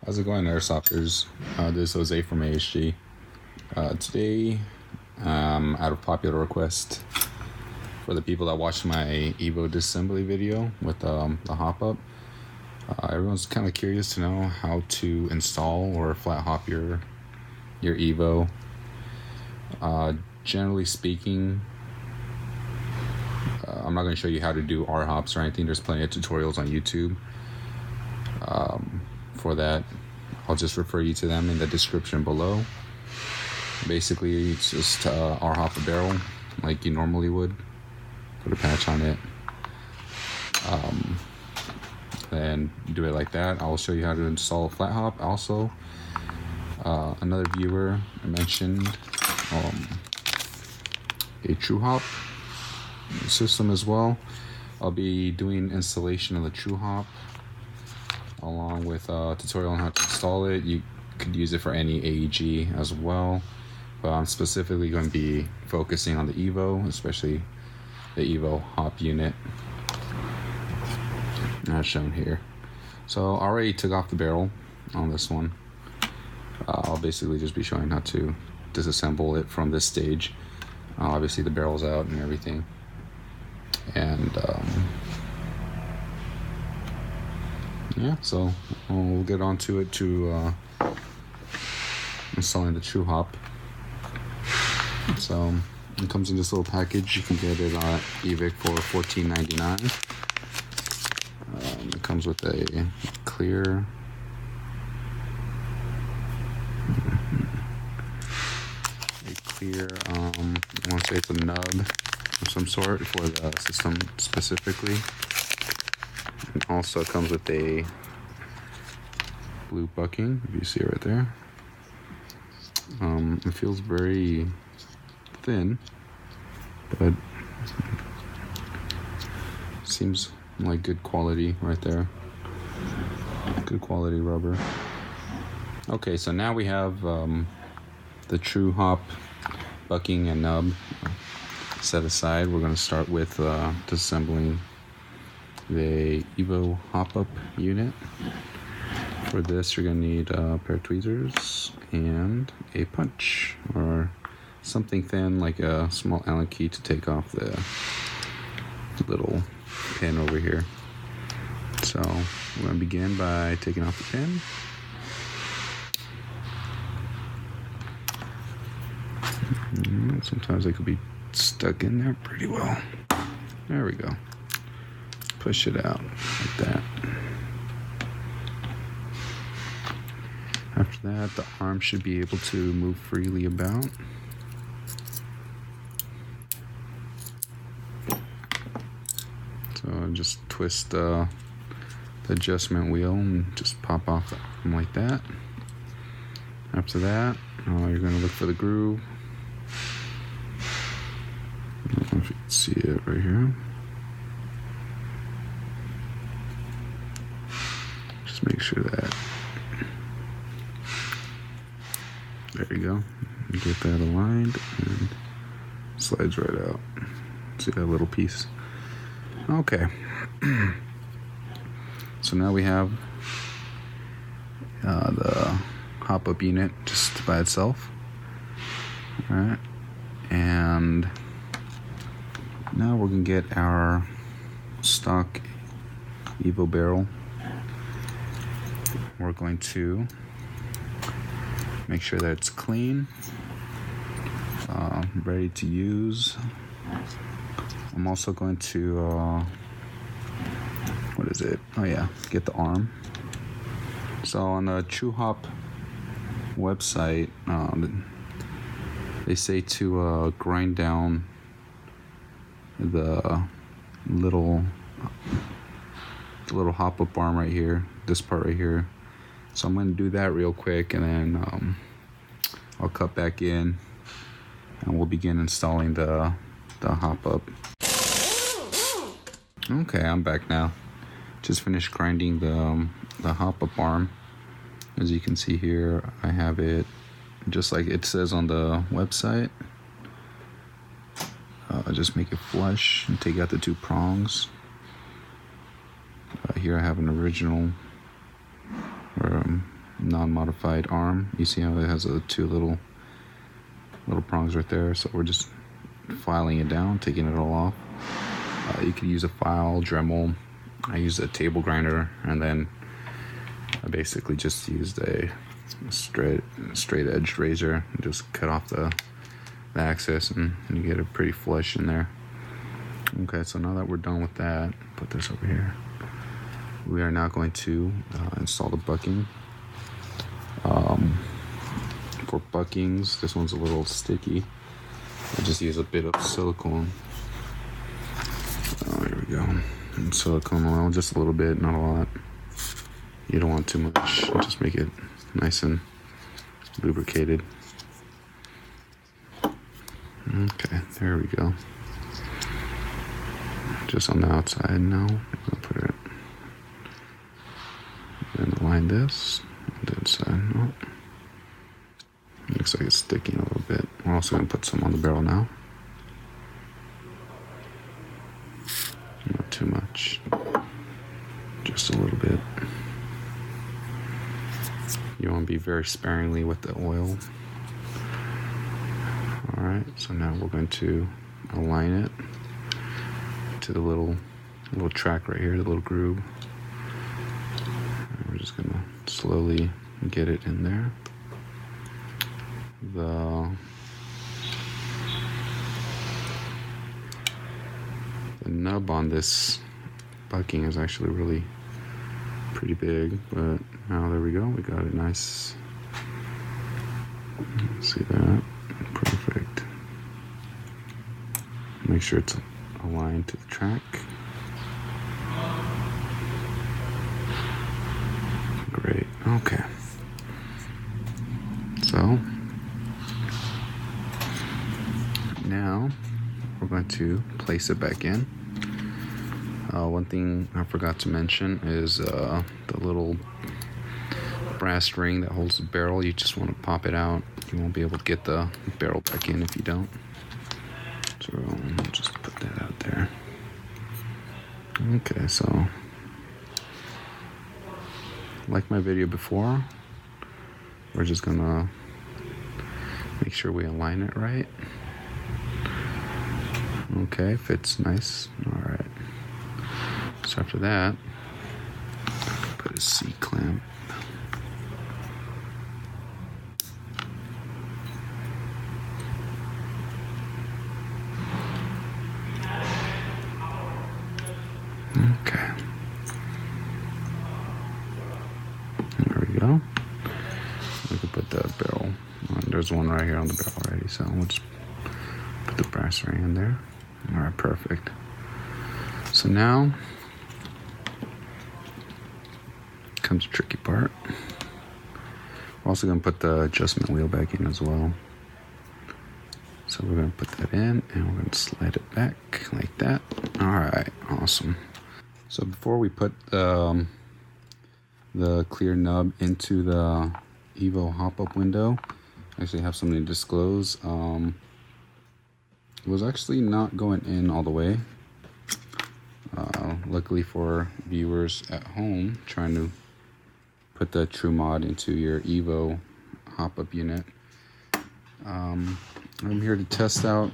How's it going, Airsofters? This is Jose from ASG. Today, out of popular request for the people that watched my EVO disassembly video with the hop-up, everyone's kind of curious to know how to install or flat hop your EVO. Generally speaking, I'm not going to show you how to do R-hops or anything. There's plenty of tutorials on YouTube. For that, I'll just refer you to them in the description below. Basically, it's just R-hop a barrel like you normally would. Put a patch on it. Then do it like that. I'll show you how to install a flat hop. Also, another viewer mentioned a Tru Hop system as well. I'll be doing installation of the Tru Hop along with a tutorial on how to install it. You could use it for any AEG as well, but I'm specifically going to be focusing on the EVO, especially the EVO hop unit as shown here. So I already took off the barrel on this one. I'll basically just be showing how to disassemble it from this stage. Obviously the barrel's out and everything, and yeah, so we'll get on to it to installing the Tru Hop. So it comes in this little package. You can get it on eBay for $14.99. It comes with a clear I want to say it's a nub of some sort for the system specifically. It also comes with a blue bucking, if you see it right there. It feels very thin, but seems like good quality right there. Good quality rubber. Okay, so now we have the Tru Hop bucking and nub set aside. We're going to start with disassembling the EVO hop-up unit. For this, you're going to need a pair of tweezers and a punch or something thin like a small Allen key to take off the little pin over here. So we're going to begin by taking off the pin. Sometimes they could be stuck in there pretty well. There we go. Push it out like that. After that, the arm should be able to move freely about. So just twist the adjustment wheel and just pop off the arm like that. After that, you're going to look for the groove. I don't know if you can see it right here. Just make sure that, there you go. You get that aligned and slides right out. See that little piece? Okay. So now we have the hop-up unit just by itself. All right, and now we're gonna get our stock EVO barrel. We're going to make sure that it's clean, ready to use. I'm also going to, what is it? Oh yeah, get the arm. So on the Tru Hop website, they say to grind down the little hop-up arm right here, this part right here. So I'm going to do that real quick, and then I'll cut back in and we'll begin installing the hop-up. Okay, I'm back now. Just finished grinding the hop-up arm. As you can see here, I have it just like it says on the website. Just make it flush and take out the two prongs. Here I have an original or non-modified arm. You see how it has two little prongs right there. So we're just filing it down, taking it all off. You could use a file, Dremel. I used a table grinder, and then I basically just used a straight edged razor and just cut off the axis, and you get a pretty flush in there. Okay, so now that we're done with that, put this over here. We are now going to install the bucking. For buckings, this one's a little sticky. I just use a bit of silicone. Oh, here we go. And silicone oil, just a little bit, not a lot. You don't want too much. Just make it nice and lubricated. Okay, there we go. Just on the outside now. I'll put it. And align this on the inside. Oh. Looks like it's sticking a little bit. We're also going to put some on the barrel now. Not too much. Just a little bit. You want to be very sparingly with the oil. Alright, so now we're going to align it to the little track right here, the little groove. And we're just going to slowly get it in there. The nub on this bucking is actually really pretty big, but now there we go. We got it nice. See that? Perfect. Make sure it's aligned to the track. Great. Okay. So now we're going to place it back in. One thing I forgot to mention is the little brass ring that holds the barrel. You just want to pop it out. You won't be able to get the barrel back in if you don't. So I'll just put that out there. Okay, so like my video before, we're just gonna make sure we align it right. Okay, fits nice. All right. So after that, put a C-clamp. Okay. There we go. We can put the barrel on. There's one right here on the barrel already, so we'll just put the brass ring in there. All right, perfect. So now comes the tricky part. We're also going to put the adjustment wheel back in as well. So we're going to put that in, and we're going to slide it back like that. All right, awesome. So before we put the clear nub into the EVO hop-up window, I actually have something to disclose. It was actually not going in all the way. Luckily for viewers at home trying to put the Tru mod into your EVO hop-up unit, I'm here to test out,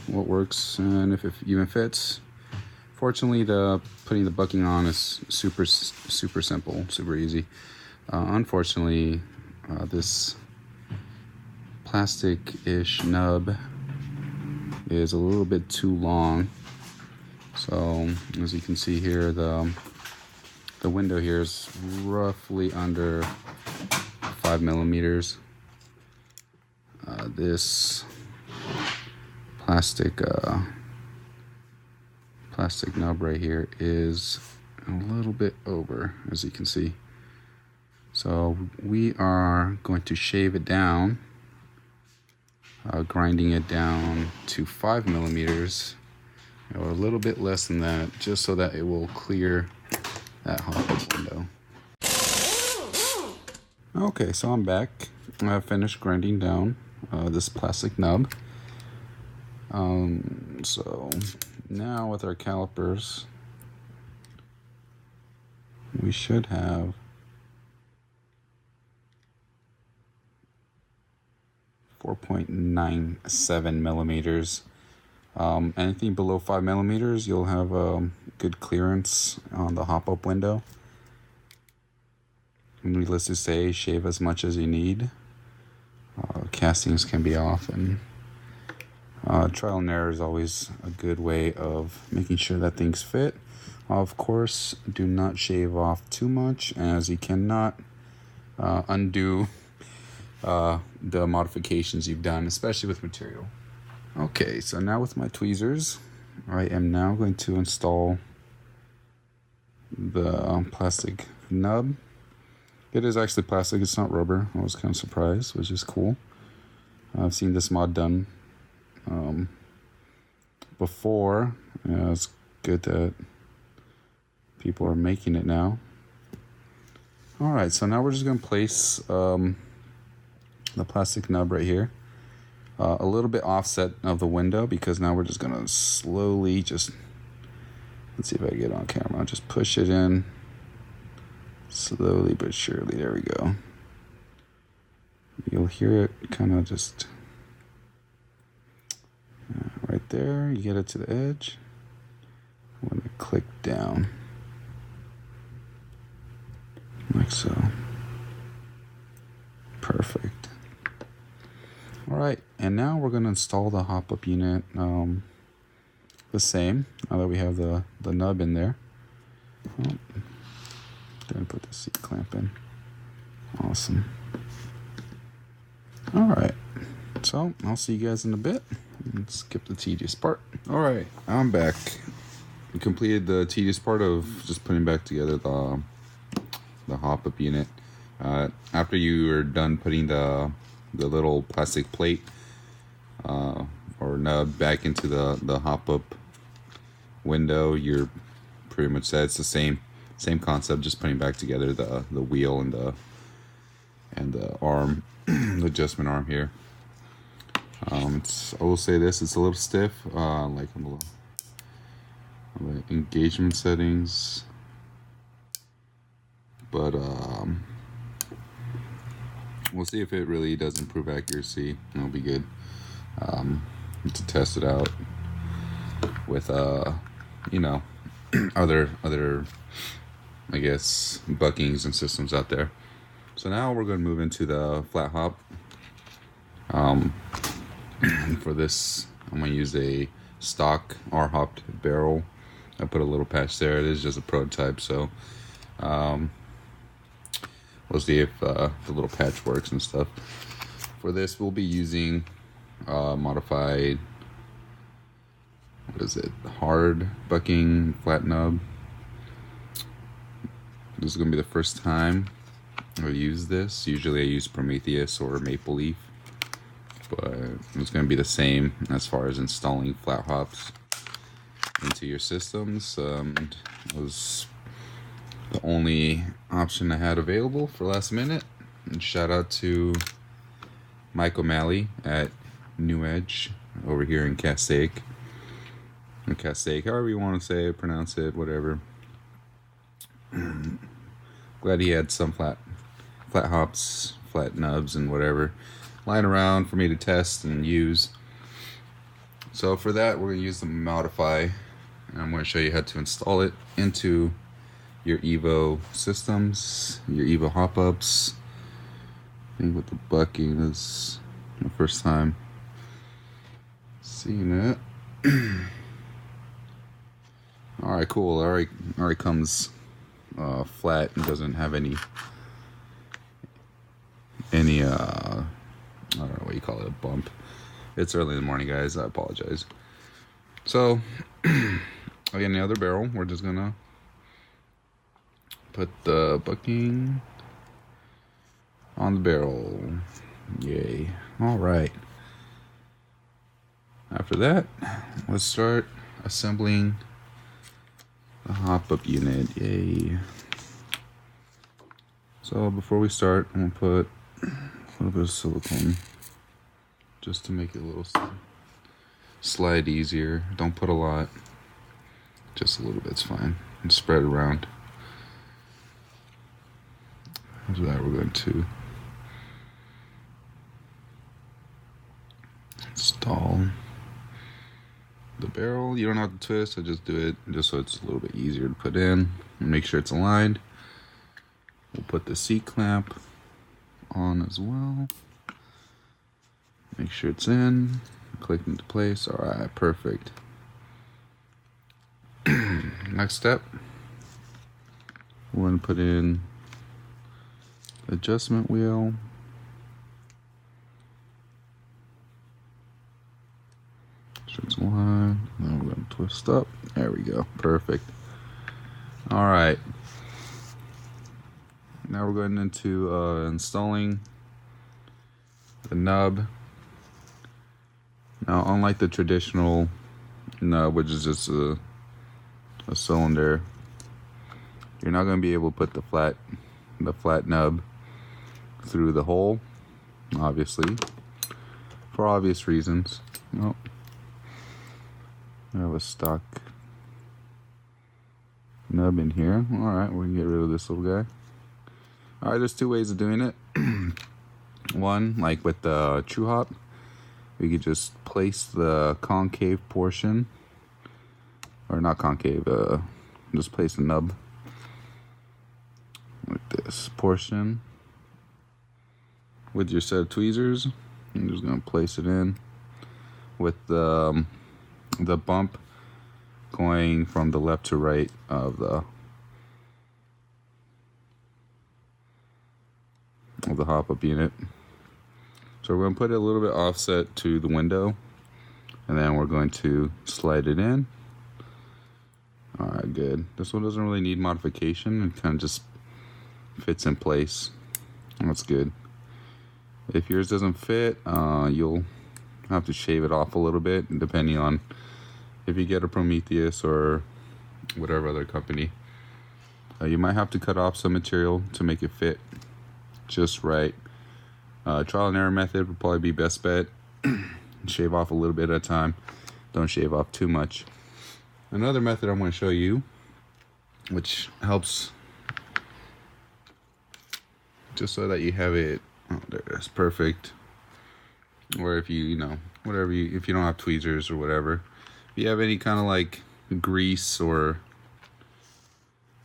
what works and if it even fits. Fortunately, putting the bucking on is super simple, super easy. Unfortunately, this plastic-ish nub is a little bit too long. So as you can see here, the window here is roughly under 5 millimeters. This plastic nub right here is a little bit over, as you can see. So we are going to shave it down, grinding it down to 5 millimeters, or a little bit less than that, just so that it will clear that hop-up window. Okay, so I'm back. I have finished grinding down this plastic nub. So now with our calipers, we should have 4.97 millimeters. Anything below 5 millimeters, you'll have good clearance on the hop-up window. Needless to say, shave as much as you need. Castings can be off, and trial and error is always a good way of making sure that things fit. Of course, do not shave off too much, as you cannot undo the modifications you've done, especially with material. Okay, so now with my tweezers, I am now going to install the plastic nub. It is actually plastic, it's not rubber. I was kind of surprised, which is cool. I've seen this mod done before. Yeah, it's good that people are making it now. Alright, so now we're just going to place the plastic nub right here. A little bit offset of the window, because now we're just going to slowly let's see if I can get on camera. I'll just push it in slowly but surely. There we go. You'll hear it kind of just right there. You get it to the edge. I'm going to click down like so. Perfect. Alright, and now we're going to install the hop-up unit the same, now that we have the nub in there. Oh, didn't put the seat clamp in. Awesome. Alright, so I'll see you guys in a bit. Let's skip the tedious part. Alright, I'm back. We completed the tedious part of just putting back together the hop-up unit. After you are done putting the little plastic plate or nub back into the hop-up window, you're pretty much set. It's the same concept, just putting back together the wheel and the arm, the adjustment arm here. I will say this: it's a little stiff, like on the engagement settings, but we'll see if it really does improve accuracy. It'll be good to test it out with you know, other I guess buckings and systems out there. So now we're going to move into the flat hop. For this, I'm going to use a stock R-hopped barrel. I put a little patch there. It is just a prototype, so we'll see if the little patch works and stuff. For this, we'll be using modified, what is it, hard bucking flat nub. This is going to be the first time I use this. Usually I use Prometheus or Maple Leaf, but it's going to be the same as far as installing flat hops into your systems. It was the only option I had available for last minute. And shout out to Mike O'Malley at New Edge over here in Castaic. However you want to say it, pronounce it, whatever. Glad he had some flat hops, flat nubs, and whatever lying around for me to test and use. So for that, we're going to use the Modify, and I'm going to show you how to install it into your EVO systems, your EVO hop-ups. I think with the bucking is my first time seeing it. Alright, cool. Alright comes flat and doesn't have any I don't know what you call it, a bump. It's early in the morning, guys. I apologize. So again, the other barrel, we're just gonna put the bucking on the barrel. Yay. Alright. After that, let's start assembling the hop-up unit. Yay. So before we start, I'm gonna put a little bit of silicone just to make it a little slide easier. Don't put a lot, just a little bit's fine, and spread it around. After that, we're going to install the barrel. You don't have to twist, I just do it just so it's a little bit easier to put in. Make sure it's aligned. We'll put the seat clamp on as well. Make sure it's in. Click into place. Alright, perfect. Next step, we're going to put in the adjustment wheel. It's aligned. Now we're going to twist up. There we go. Perfect. Alright. Now we're going into installing the nub. Now, unlike the traditional nub, which is just a cylinder, you're not going to be able to put the flat nub through the hole, obviously, for obvious reasons. Nope. I have a stock nub in here. Alright, we can get rid of this little guy. Alright, there's two ways of doing it. One, like with the Tru Hop, we could just place the concave portion, or not concave, just place the nub with this portion with your set of tweezers. I'm just gonna place it in with the bump going from the left to right of the hop-up unit. So we're going to put it a little bit offset to the window, and then we're going to slide it in. Alright, good. This one doesn't really need modification. It kind of just fits in place. That's good. If yours doesn't fit, you'll have to shave it off a little bit, depending on if you get a Prometheus or whatever other company. You might have to cut off some material to make it fit just right. Trial and error method would probably be best bet. Shave off a little bit at a time. Don't shave off too much. Another method I'm going to show you, which helps just so that you have it. Oh, there it is. Perfect. Or if you know, whatever if you don't have tweezers or whatever, if you have any kind of like grease or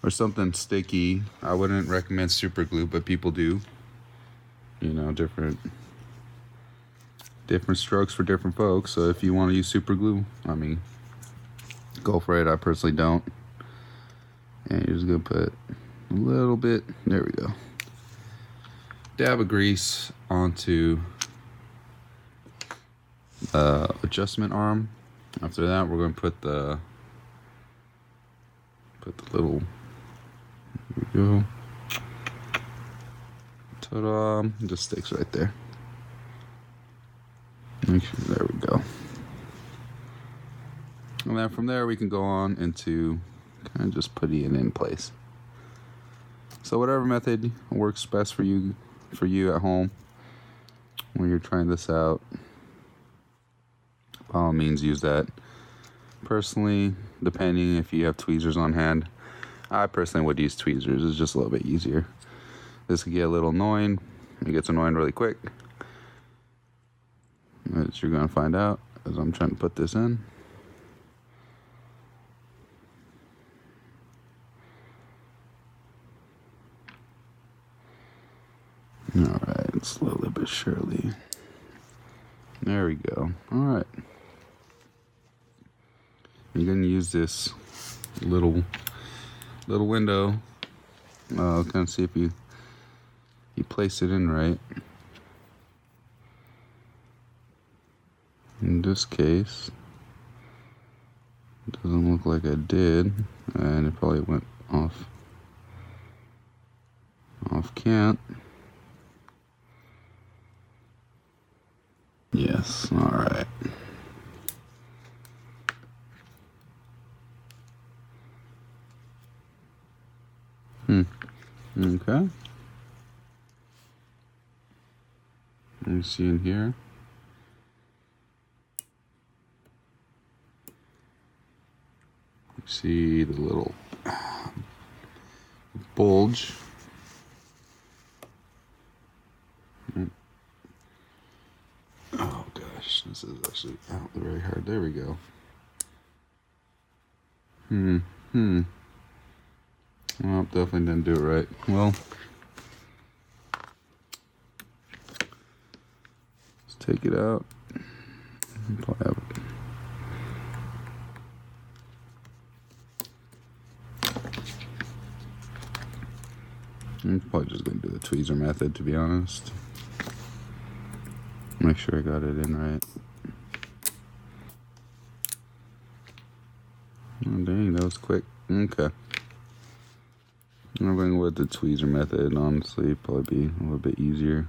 something sticky, I wouldn't recommend super glue, but people do. You know, different strokes for different folks. So if you want to use super glue, I mean, go for it. I personally don't. And you're just gonna put a little bit. There we go. Dab of grease onto adjustment arm. After that, we're going to put the little. Here we go. Ta-da! It just sticks right there. Make sure, there we go. And then from there we can go on into kind of just putting it in place. So whatever method works best for you at home when you're trying this out, by all means use that. Personally, depending if you have tweezers on hand, I personally would use tweezers. It's just a little bit easier. This could get a little annoying. It gets annoying really quick, as you're going to find out as I'm trying to put this in. Alright, slowly but surely. There we go. Alright. You're going to use this little window. Kind of see if you place it in right. In this case, it doesn't look like I did, and it probably went off cant. Yes, alright. Okay. Let me see in here. See the little bulge. Oh gosh, This is actually out very hard. There we go. Well, definitely didn't do it right. Well, let's take it out. Probably have it. I'm probably just going to do the tweezer method, to be honest. Make sure I got it in right. Oh, dang, that was quick. Okay. I'm going with the tweezer method, honestly. Probably be a little bit easier.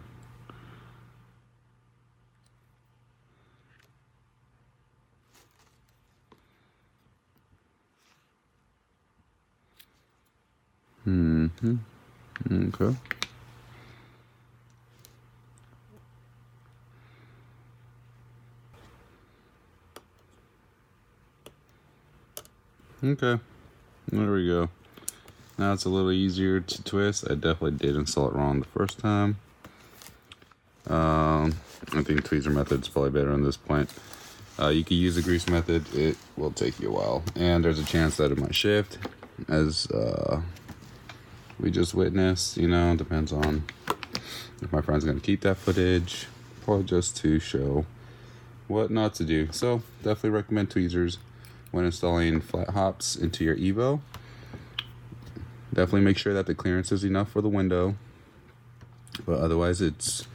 Okay. Okay. There we go. Now it's a little easier to twist. I definitely did install it wrong the first time. I think tweezer method is probably better on this point. You can use the grease method. It will take you a while. And there's a chance that it might shift, as we just witnessed. You know, depends on if my friend's going to keep that footage, or just to show what not to do. So definitely recommend tweezers when installing flat hops into your EVO. Definitely make sure that the clearance is enough for the window, but otherwise it's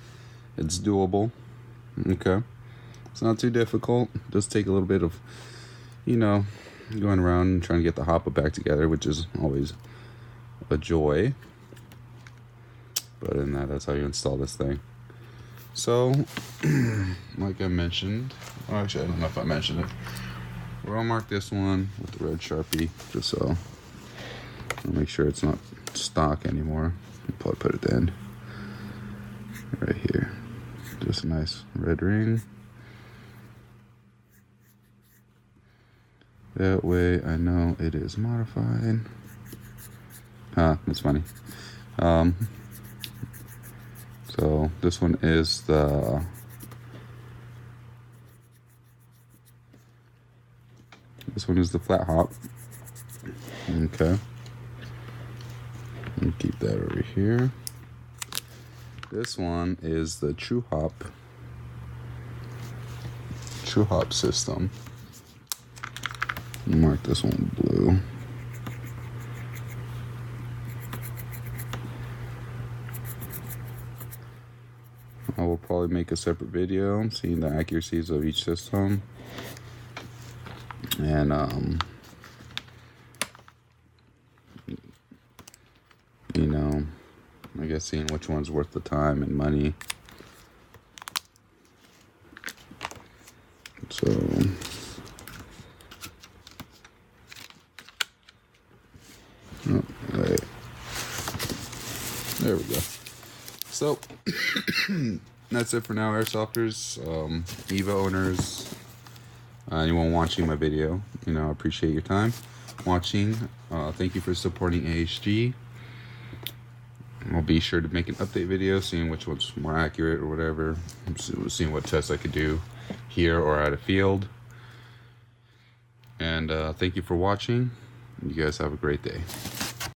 doable. Okay, it's not too difficult. Just take a little bit of, you know, going around and trying to get the hopper back together, which is always a joy. But in that's how you install this thing. So, like I mentioned, actually I don't know if I mentioned it. We're gonna mark this one with the red Sharpie, just so I'll make sure it's not stock anymore. I'll probably put it in right here. Just a nice red ring. That way I know it is modified. That's funny. So this one is the flat hop. Okay. And keep that over here. This one is the Tru Hop system. Mark this one blue. I will probably make a separate video seeing the accuracies of each system, and you know, I guess seeing which one's worth the time and money. So right. There we go. So that's it for now, airsofters, EVO owners, anyone watching my video. You know, I appreciate your time watching. Thank you for supporting ASG. I'll be sure to make an update video, seeing which one's more accurate or whatever. Seeing what tests I could do here or at a field. And thank you for watching. You guys have a great day.